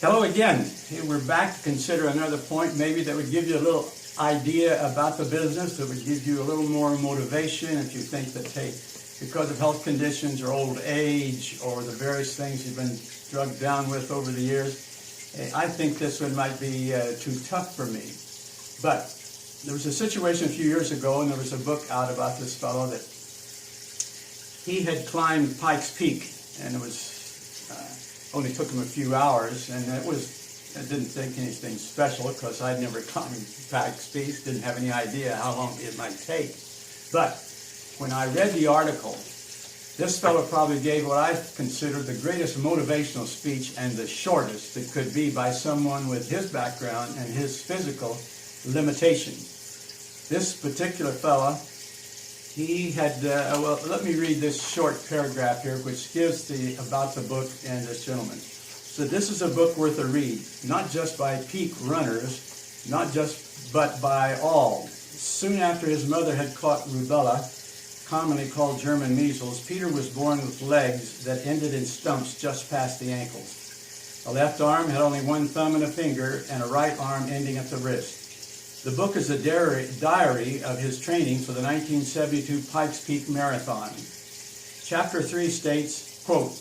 Hello again. Hey, we're back to consider another point maybe that would give you a little idea about the business, that would give you a little more motivation if you think that, hey, because of health conditions or old age or the various things you've been drugged down with over the years, hey, I think this one might be too tough for me. But there was a situation a few years ago, and there was a book out about this fellow that he had climbed Pikes Peak, and it was only took him a few hours, and I didn't think anything special because I'd never climbed Pikes Peak, didn't have any idea how long it might take. But when I read the article, this fellow probably gave what I consider the greatest motivational speech and the shortest it could be by someone with his background and his physical limitations. This particular fellow, he had, well, let me read this short paragraph here, which gives about the book and this gentleman. So this is a book worth a read, not just by peak runners, but by all. Soon after his mother had caught rubella, commonly called German measles, Peter was born with legs that ended in stumps just past the ankles. A left arm had only one thumb and a finger, and a right arm ending at the wrist. The book is a diary of his training for the 1972 Pikes Peak Marathon. Chapter 3 states, quote,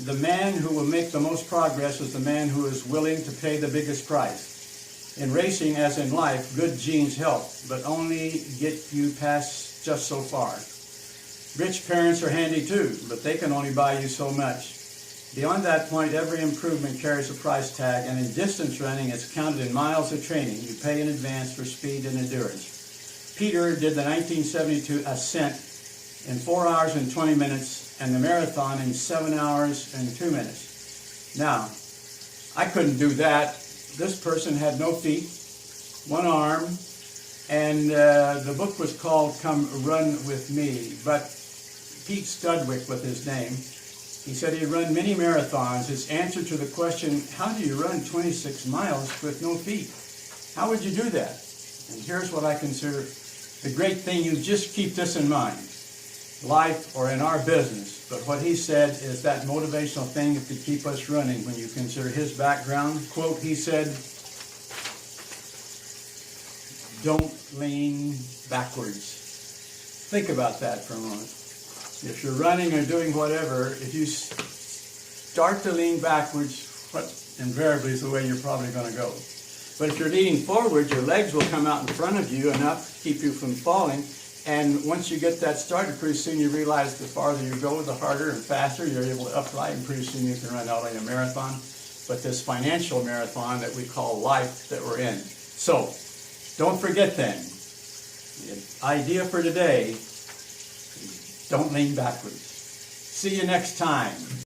"The man who will make the most progress is the man who is willing to pay the biggest price. In racing, as in life, good genes help, but only get you past just so far. Rich parents are handy too, but they can only buy you so much. Beyond that point, every improvement carries a price tag, and in distance running, it's counted in miles of training. You pay in advance for speed and endurance." Peter did the 1972 ascent in 4 hours and 20 minutes, and the marathon in 7 hours and 2 minutes. Now, I couldn't do that. This person had no feet, one arm, and the book was called Come Run With Me, but Pete Studwick was his name. He said he'd run many marathons. His answer to the question, how do you run 26 miles with no feet? How would you do that? And here's what I consider the great thing. You just keep this in mind, life or in our business. But what he said is that motivational thing to keep us running when you consider his background. Quote, he said, "Don't lean backwards." Think about that for a moment. If you're running or doing whatever, if you start to lean backwards, what invariably is the way you're probably going to go. But if you're leaning forward, your legs will come out in front of you enough to keep you from falling. And once you get that started, pretty soon you realize the farther you go, the harder and faster you're able to upright, and pretty soon you can run not only a marathon, but this financial marathon that we call life that we're in. So, don't forget then, the idea for today, don't lean backwards. See you next time.